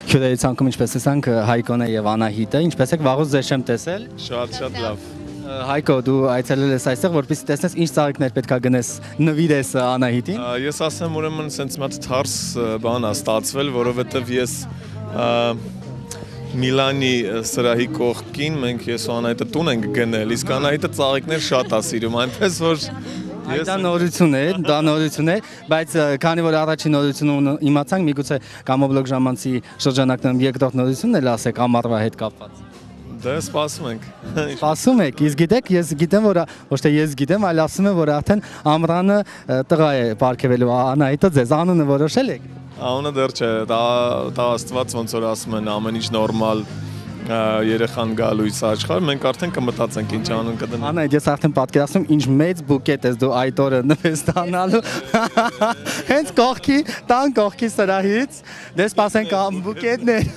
Քյուրերի ցանկում ինչպես տեսանք Հայկոնը եւ Անահիտը, ինչպես եք վաղուց ձեզ չեմ տեսել։ Շատ լավ։ Հայկո, դու այցելել ես այստեղ, որպեսզի տեսնես ինչ ծաղիկներ պետքա գնես, նվիրես Անահիտին։ Ես ասեմ, ուրեմն sense մի հատ թարս բան է ստացվել, որովհետեւ ես Միլանի սրահի կողքին մենք ես ու Անահիտը տուն ենք գնել, իսկ Անահիտը ծաղիկներ շատ է սիրում, այնպես որ Դա նորություն է, բայց քանի որ առաջին նորությունը իմացանք, միգուցե Կամոբլոգ ժամանցի շրջանակներում երկրորդ նորությունն էլ ասեք ամառվա հետ կապված։ Դե սպասում ենք։ Սպասում եք, իսկ գիտեք, ես գիտեմ, որ ոչ թե ես գիտեմ, այլ ասում եմ, որ արդեն ամռանը տղա է պարգևելու Անահիտը ձեզ, անունը որոշել եք։ Անունը դեռ չէ, դա Աստված ոնց որ ասում են, ամեն ինչ նորմալ երեխան գալույս աշխարհ, մենք արդեն կմտածենք ինչ անուն կդնենք։ Անահիտ, ես արդեն պատկերացնում ինչ մեծ բուկետ ես դու այդ օրը նվեր ստանալու։ Հենց կողքի, տան կողքի սրահից, դե սպասենք բուկետներ։